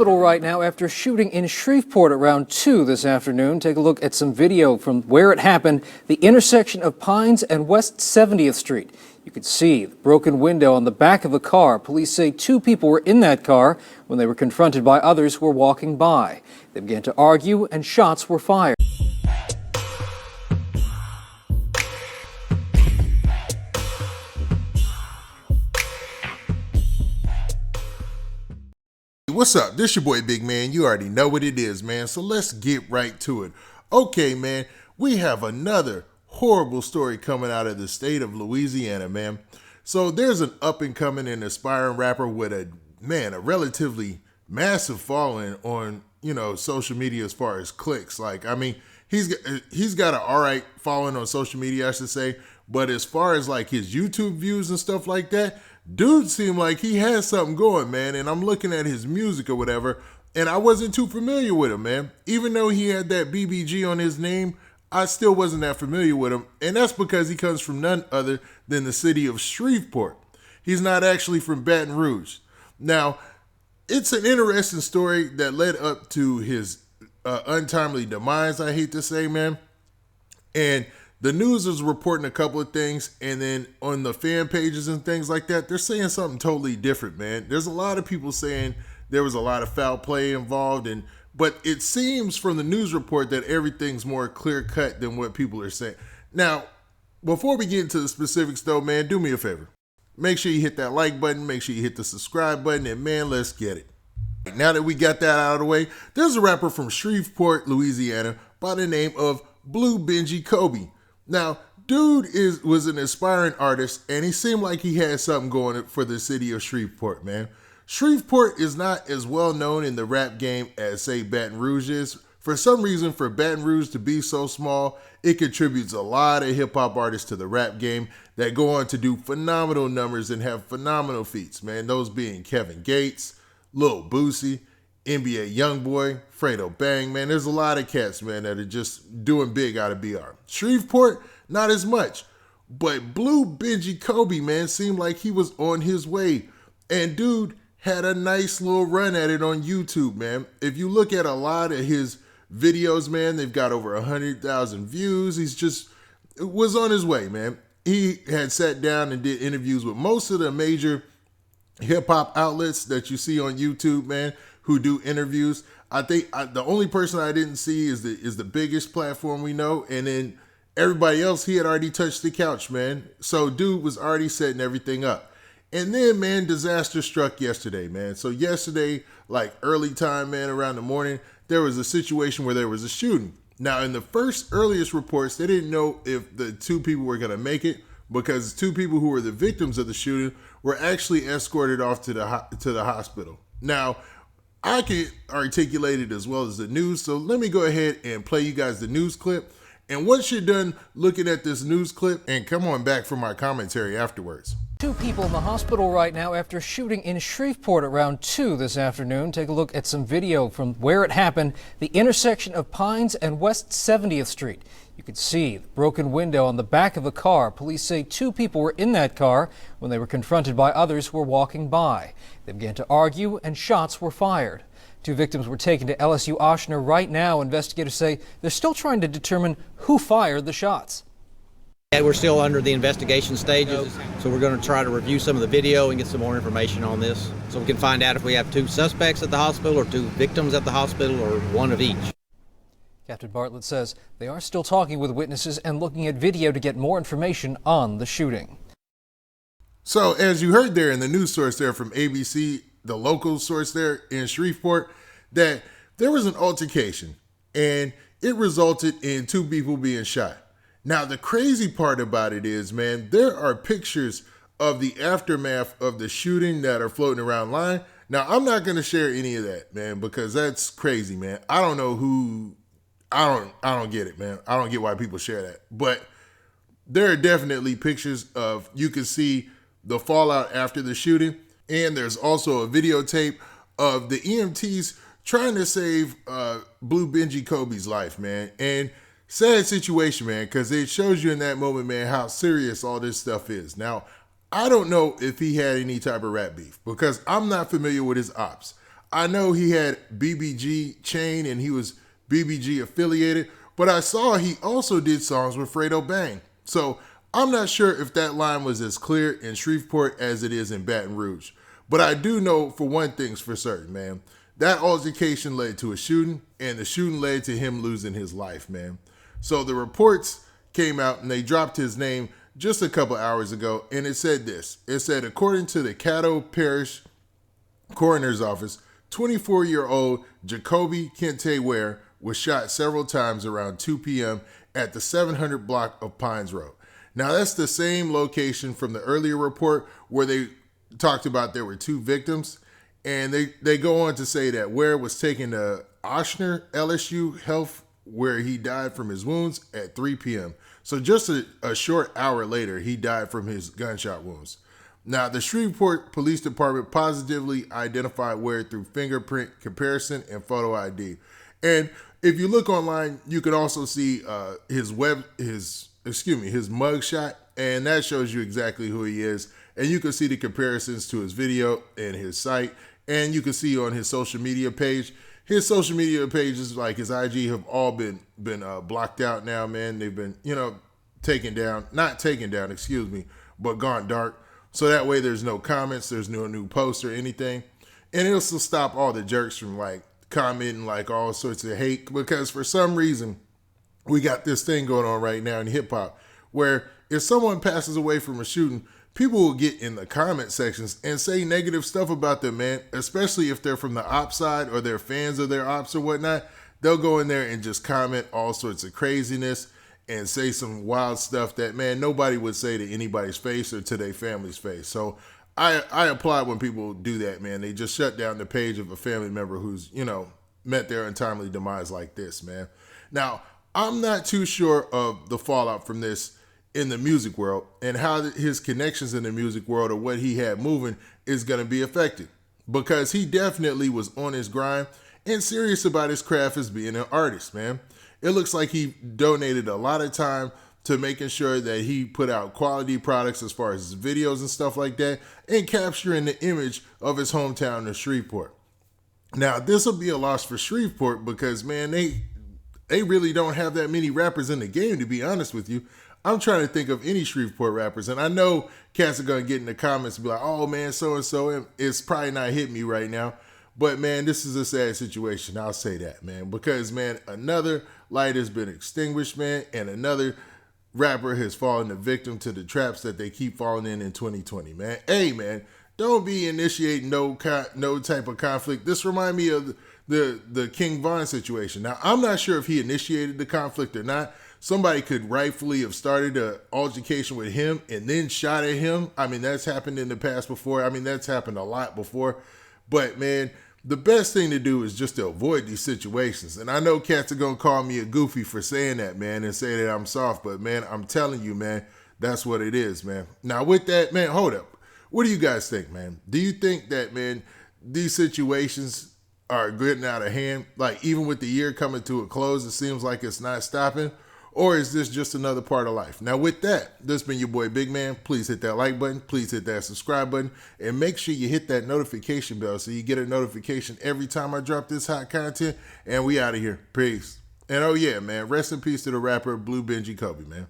hospital right now after shooting in Shreveport around 2 this afternoon. Take a look at some video from where it happened, the intersection of Pines and West 70th Street. You can see the broken window on the back of a car. Police say 2 people were in that car when they were confronted by others who were walking by. They began to argue and shots were fired. What's up? This your boy Big Man. You already know what it is, man. So let's get right to it. Okay, man, we have another horrible story coming out of the state of Louisiana, man. So there's an up and coming and aspiring rapper with a relatively massive following on, social media as far as clicks. Like, I mean, he's got an all right following on social media, I should say. But as far as like his YouTube views and stuff like that, dude seemed like he had something going, man. And I'm looking at his music or whatever, and I wasn't too familiar with him, man. Even though he had that BBG on his name, I still wasn't that familiar with him. And that's because he comes from none other than the city of Shreveport. He's not actually from Baton Rouge. Now, it's an interesting story that led up to his untimely demise, I hate to say, man. And the news is reporting a couple of things, and then on the fan pages and things like that, they're saying something totally different, man. There's a lot of people saying there was a lot of foul play involved, but it seems from the news report that everything's more clear-cut than what people are saying. Now, before we get into the specifics, though, man, do me a favor. Make sure you hit that like button, make sure you hit the subscribe button, and, man, let's get it. Now that we got that out of the way, there's a rapper from Shreveport, Louisiana, by the name of Blue Benji Kobe. Now, dude was an aspiring artist, and he seemed like he had something going for the city of Shreveport, man. Shreveport is not as well known in the rap game as, say, Baton Rouge is. For some reason, for Baton Rouge to be so small, it contributes a lot of hip-hop artists to the rap game that go on to do phenomenal numbers and have phenomenal feats, man. Those being Kevin Gates, Lil Boosie, NBA Youngboy, Fredo Bang, man. There's a lot of cats, man, that are just doing big out of BR. Shreveport, not as much. But Blue Benji Kobe, man, seemed like he was on his way. And dude had a nice little run at it on YouTube, man. If you look at a lot of his videos, man, they've got over 100,000 views. Was on his way, man. He had sat down and did interviews with most of the major hip-hop outlets that you see on YouTube, man, who do interviews. I think the only person I didn't see is the biggest platform we know, and then everybody else, he had already touched the couch, man. So dude was already setting everything up. And then, man, disaster struck yesterday, man. So yesterday, like early time, man, around the morning, there was a situation where there was a shooting. Now, in the earliest reports, they didn't know if the 2 people were going to make it, because 2 people who were the victims of the shooting were actually escorted off to the hospital. Now, I can articulate it as well as the news, so let me go ahead and play you guys the news clip. And once you're done looking at this news clip, and come on back for my commentary afterwards. 2 people in the hospital right now after shooting in Shreveport around 2 this afternoon. Take a look at some video from where it happened, the intersection of Pines and West 70th Street. You can see the broken window on the back of a car. Police say 2 people were in that car when they were confronted by others who were walking by. They began to argue and shots were fired. 2 victims were taken to LSU Ochsner right now. Investigators say they're still trying to determine who fired the shots. Yeah, we're still under the investigation stages, so we're going to try to review some of the video and get some more information on this so we can find out if we have 2 suspects at the hospital or 2 victims at the hospital or one of each. Captain Bartlett says they are still talking with witnesses and looking at video to get more information on the shooting. So as you heard there in the news source there from ABC, the local source there in Shreveport, that there was an altercation and it resulted in 2 people being shot. Now, the crazy part about it is, man, there are pictures of the aftermath of the shooting that are floating around online. Now, I'm not going to share any of that, man, because that's crazy, man. I don't know who, I don't get it, man. I don't get why people share that. But there are definitely pictures of, you can see the fallout after the shooting. And there's also a videotape of the EMTs trying to save Blue Benji Kobe's life, man. And sad situation, man, because it shows you in that moment, man, how serious all this stuff is. Now, I don't know if he had any type of rap beef because I'm not familiar with his ops. I know he had BBG chain and he was BBG affiliated, but I saw he also did songs with Fredo Bang. So I'm not sure if that line was as clear in Shreveport as it is in Baton Rouge. But I do know for one thing's for certain, man. That altercation led to a shooting, and the shooting led to him losing his life, man. So the reports came out and they dropped his name just a couple hours ago, and it said this. It said, according to the Caddo Parish Coroner's Office, 24-year-old Jacoby Kente Ware was shot several times around 2 p.m. at the 700 block of Pines Road. Now, that's the same location from the earlier report where they talked about there were 2 victims. And they go on to say that Ware was taken to Ochsner LSU Health, where he died from his wounds at 3 p.m. So just a short hour later, he died from his gunshot wounds. Now, the Shreveport Police Department positively identified Ware through fingerprint comparison and photo ID. And if you look online, you can also see his mugshot, and that shows you exactly who he is. And you can see the comparisons to his video and his site, and you can see on his social media page. His social media pages, like his IG, have all been blocked out now, man. They've been, taken down, not taken down, but gone dark. So that way there's no comments, there's no new posts or anything. And it'll still stop all the jerks from like commenting like all sorts of hate, because for some reason we got this thing going on right now in hip hop where if someone passes away from a shooting, people will get in the comment sections and say negative stuff about them, man, especially if they're from the op side or they're fans of their ops or whatnot. They'll go in there and just comment all sorts of craziness and say some wild stuff that, man, nobody would say to anybody's face or to their family's face. So I applaud when people do that, man. They just shut down the page of a family member who's, met their untimely demise like this, man. Now, I'm not too sure of the fallout from this in the music world and how his connections in the music world or what he had moving is going to be affected, because he definitely was on his grind and serious about his craft as being an artist, man. It looks like he donated a lot of time to making sure that he put out quality products as far as his videos and stuff like that, and capturing the image of his hometown of Shreveport. Now, this will be a loss for Shreveport because, man, they really don't have that many rappers in the game, to be honest with you. I'm trying to think of any Shreveport rappers, and I know cats are going to get in the comments and be like, oh, man, so-and-so, it's probably not hitting me right now. But, man, this is a sad situation. I'll say that, man, because, man, another light has been extinguished, man, and another rapper has fallen a victim to the traps that they keep falling in 2020, man. Hey, man, don't be initiating no type of conflict. This reminds me of the King Von situation. Now, I'm not sure if he initiated the conflict or not. Somebody could rightfully have started an altercation with him and then shot at him. I mean, that's happened in the past before. I mean, that's happened a lot before. But, man, the best thing to do is just to avoid these situations. And I know cats are going to call me a goofy for saying that, man, and say that I'm soft. But, man, I'm telling you, man, that's what it is, man. Now, with that, man, hold up. What do you guys think, man? Do you think that, man, these situations are getting out of hand? Like, even with the year coming to a close, it seems like it's not stopping. Or is this just another part of life? Now, with that, this has been your boy Big Man. Please hit that like button. Please hit that subscribe button. And make sure you hit that notification bell so you get a notification every time I drop this hot content. And we out of here. Peace. And oh, yeah, man, rest in peace to the rapper Blue Benji Kobe, man.